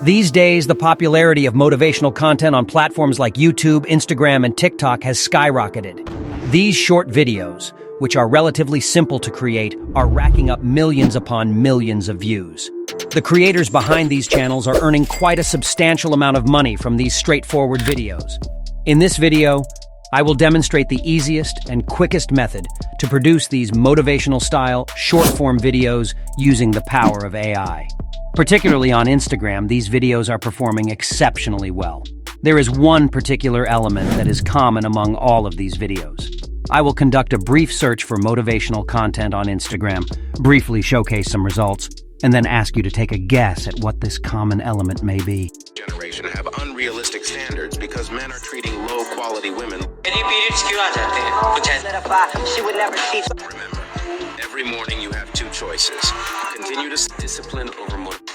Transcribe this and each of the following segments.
These days, the popularity of motivational content on platforms like YouTube, Instagram, and TikTok has skyrocketed. These short videos, which are relatively simple to create, are racking up millions upon millions of views. The creators behind these channels are earning quite a substantial amount of money from these straightforward videos. In this video, I will demonstrate the easiest and quickest method to produce these motivational-style, short-form videos using the power of AI. Particularly on Instagram, these videos are performing exceptionally well. There is one particular element that is common among all of these videos. I will conduct a brief search for motivational content on Instagram, briefly showcase some results, and then ask you to take a guess at what this common element may be. Generation have unrealistic standards because men are treating low-quality women. She would never teach. Remember, every morning you have two choices. Continue to discipline over motivation.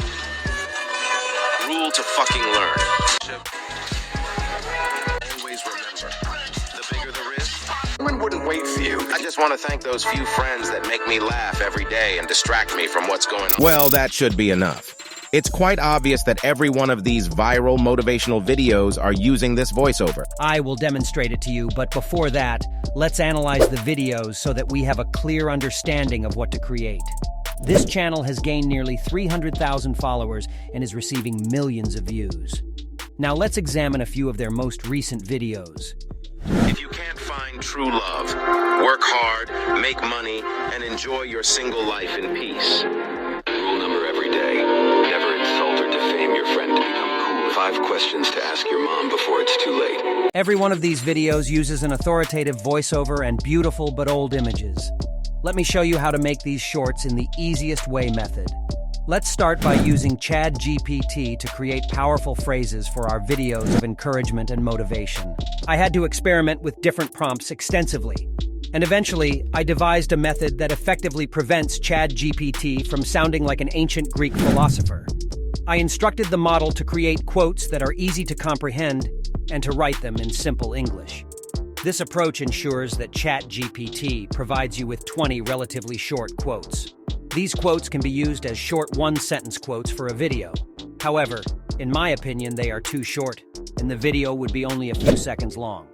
Rule to fucking learn. Always remember, the bigger the risk, women wouldn't wait for you. I just want to thank those few friends that make me laugh every day and distract me from what's going on. Well, that should be enough. It's quite obvious that every one of these viral motivational videos are using this voiceover. I will demonstrate it to you, but before that, let's analyze the videos so that we have a clear understanding of what to create. This channel has gained nearly 300,000 followers and is receiving millions of views. Now let's examine a few of their most recent videos. If you can't find true love, work hard, make money, and enjoy your single life in peace. Rule number every day. Never insult or defame your friend to become cool. 5 questions to ask your mom before it's too late. Every one of these videos uses an authoritative voiceover and beautiful but old images. Let me show you how to make these shorts in the easiest way method. Let's start by using Chat GPT to create powerful phrases for our videos of encouragement and motivation. I had to experiment with different prompts extensively, and eventually I devised a method that effectively prevents Chat GPT from sounding like an ancient Greek philosopher. I instructed the model to create quotes that are easy to comprehend and to write them in simple English. This approach ensures that Chat GPT provides you with 20 relatively short quotes. These quotes can be used as short one-sentence quotes for a video. However, in my opinion, they are too short, and the video would be only a few seconds long.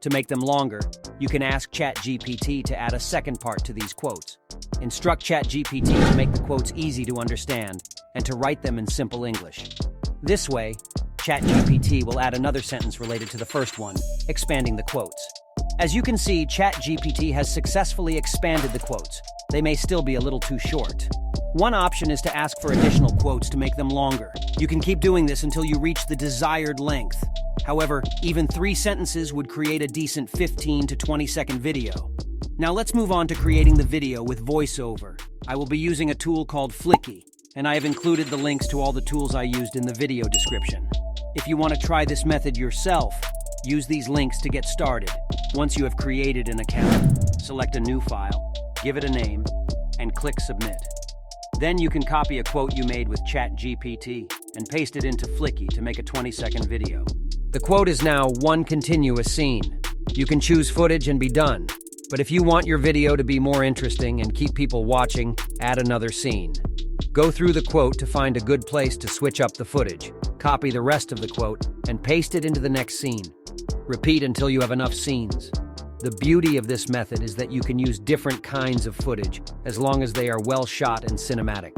To make them longer, you can ask Chat GPT to add a second part to these quotes. Instruct Chat GPT to make the quotes easy to understand and to write them in simple English. This way, Chat GPT will add another sentence related to the first one, expanding the quotes. As you can see, Chat GPT has successfully expanded the quotes. They may still be a little too short. One option is to ask for additional quotes to make them longer. You can keep doing this until you reach the desired length. However, even 3 sentences would create a decent 15 to 20-second video. Now let's move on to creating the video with voiceover. I will be using a tool called Flicky, and I have included the links to all the tools I used in the video description. If you want to try this method yourself, use these links to get started. Once you have created an account, select a new file, give it a name, and click Submit. Then you can copy a quote you made with Chat GPT and paste it into Flicky to make a 20-second video. The quote is now one continuous scene. You can choose footage and be done. But if you want your video to be more interesting and keep people watching, add another scene. Go through the quote to find a good place to switch up the footage. Copy the rest of the quote and paste it into the next scene. Repeat until you have enough scenes. The beauty of this method is that you can use different kinds of footage as long as they are well shot and cinematic.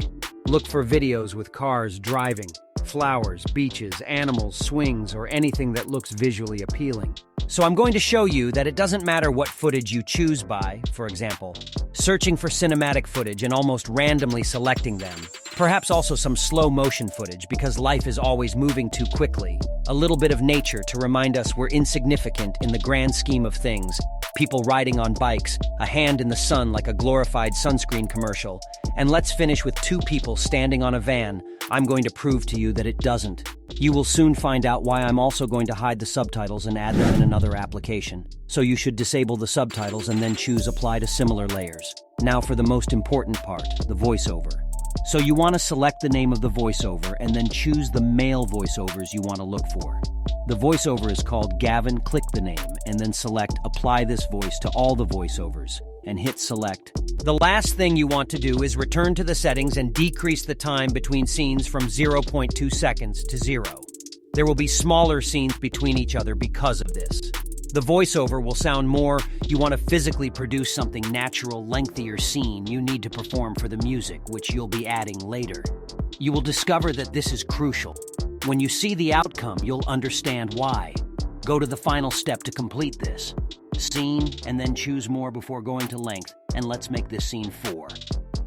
Look for videos with cars driving, flowers, beaches, animals, swings, or anything that looks visually appealing. So I'm going to show you that it doesn't matter what footage you choose by, for example, searching for cinematic footage and almost randomly selecting them. Perhaps also some slow motion footage because life is always moving too quickly. A little bit of nature to remind us we're insignificant in the grand scheme of things. People riding on bikes, a hand in the sun like a glorified sunscreen commercial. And let's finish with 2 people standing on a van. I'm going to prove to you that it doesn't. You will soon find out why I'm also going to hide the subtitles and add them in another application. So you should disable the subtitles and then choose Apply to Similar Layers. Now for the most important part, the voiceover. So you want to select the name of the voiceover and then choose the male voiceovers you want to look for. The voiceover is called Gavin. Click the name and then select Apply this voice to all the voiceovers and hit Select The last thing you want to do is return to the settings and decrease the time between scenes from 0.2 seconds to 0. There will be smaller scenes between each other because of this. The voiceover will sound more, you want to physically produce something natural, lengthier scene you need to perform for the music, which you'll be adding later. You will discover that this is crucial. When you see the outcome, you'll understand why. Go to the final step to complete this. Scene, and then choose more before going to length, and let's make this scene 4.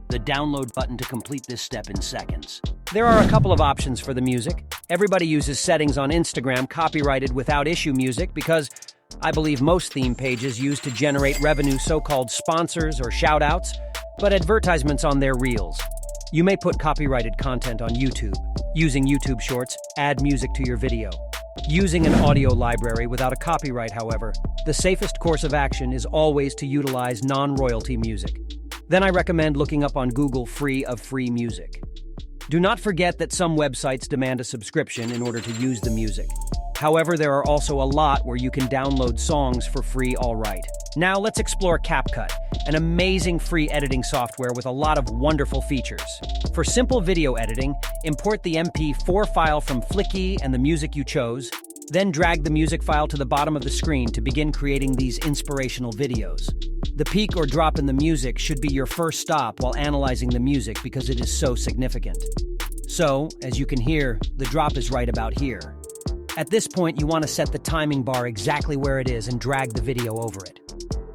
The download button to complete this step in seconds. There are a couple of options for the music. Everybody uses settings on Instagram copyrighted without issue music because I believe most theme pages use to generate revenue so-called sponsors or shout-outs, but advertisements on their reels. You may put copyrighted content on YouTube. Using YouTube Shorts, add music to your video. Using an audio library without a copyright, however, the safest course of action is always to utilize non-royalty music. Then I recommend looking up on Google free music. Do not forget that some websites demand a subscription in order to use the music. However, there are also a lot where you can download songs for free all right. Now let's explore Capcut, an amazing free editing software with a lot of wonderful features. For simple video editing, import the MP4 file from Flicky and the music you chose, then drag the music file to the bottom of the screen to begin creating these inspirational videos. The peak or drop in the music should be your first stop while analyzing the music because it is so significant. So, as you can hear, the drop is right about here. At this point, you want to set the timing bar exactly where it is and drag the video over it.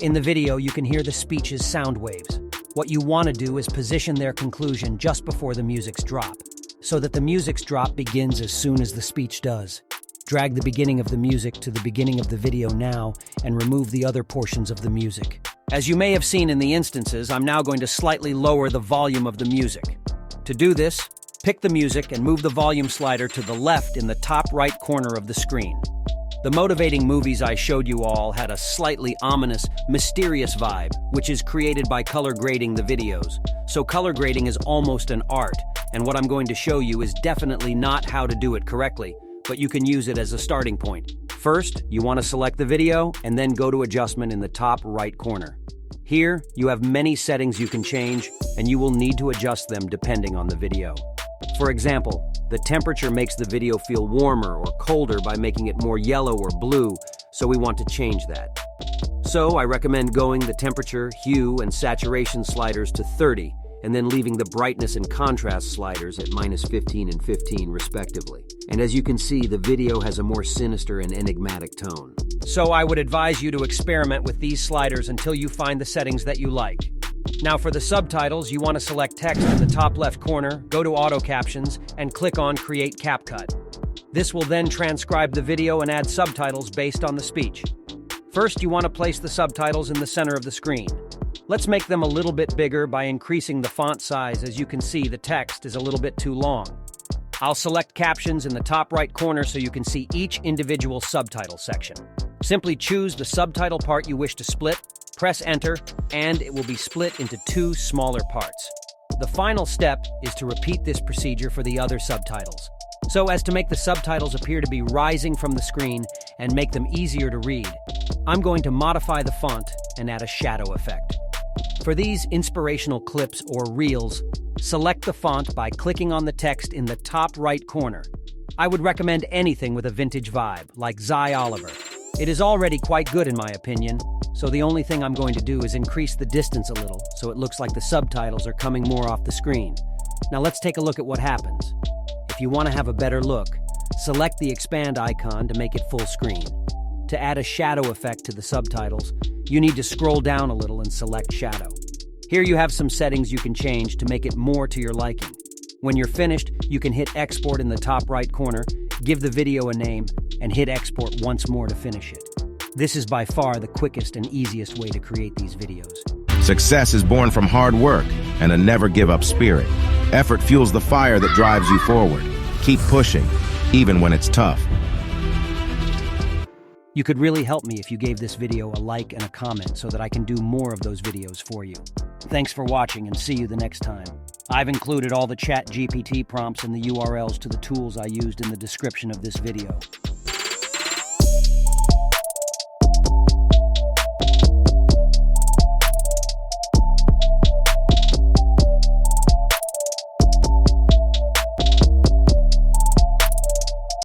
In the video, you can hear the speech's sound waves. What you want to do is position their conclusion just before the music's drop, so that the music's drop begins as soon as the speech does. Drag the beginning of the music to the beginning of the video now and remove the other portions of the music. As you may have seen in the instances, I'm now going to slightly lower the volume of the music. To do this, pick the music and move the volume slider to the left in the top right corner of the screen. The motivating movies I showed you all had a slightly ominous, mysterious vibe, which is created by color grading the videos. So color grading is almost an art, and what I'm going to show you is definitely not how to do it correctly, but you can use it as a starting point. First, you want to select the video and then go to adjustment in the top right corner. Here, you have many settings you can change, and you will need to adjust them depending on the video. For example, the temperature makes the video feel warmer or colder by making it more yellow or blue, so we want to change that. So I recommend going the temperature, hue, and saturation sliders to 30, and then leaving the brightness and contrast sliders at -15 and 15 respectively. And as you can see, the video has a more sinister and enigmatic tone. So I would advise you to experiment with these sliders until you find the settings that you like. Now for the subtitles, you want to select text in the top left corner, go to Auto Captions, and click on Create Capcut. This will then transcribe the video and add subtitles based on the speech. First, you want to place the subtitles in the center of the screen. Let's make them a little bit bigger by increasing the font size. As you can see, the text is a little bit too long. I'll select Captions in the top right corner so you can see each individual subtitle section. Simply choose the subtitle part you wish to split, press Enter, and it will be split into 2 smaller parts. The final step is to repeat this procedure for the other subtitles, so as to make the subtitles appear to be rising from the screen and make them easier to read. I'm going to modify the font and add a shadow effect. For these inspirational clips or reels, select the font by clicking on the text in the top right corner. I would recommend anything with a vintage vibe, like Zy Oliver. It is already quite good in my opinion, so the only thing I'm going to do is increase the distance a little so it looks like the subtitles are coming more off the screen. Now let's take a look at what happens. If you want to have a better look, select the expand icon to make it full screen. To add a shadow effect to the subtitles, you need to scroll down a little and select Shadow. Here you have some settings you can change to make it more to your liking. When you're finished, you can hit Export in the top right corner, give the video a name, and hit Export once more to finish it. This is by far the quickest and easiest way to create these videos. Success is born from hard work and a never-give-up spirit. Effort fuels the fire that drives you forward. Keep pushing, even when it's tough. You could really help me if you gave this video a like and a comment so that I can do more of those videos for you. Thanks for watching and see you the next time. I've included all the Chat GPT prompts and the URLs to the tools I used in the description of this video.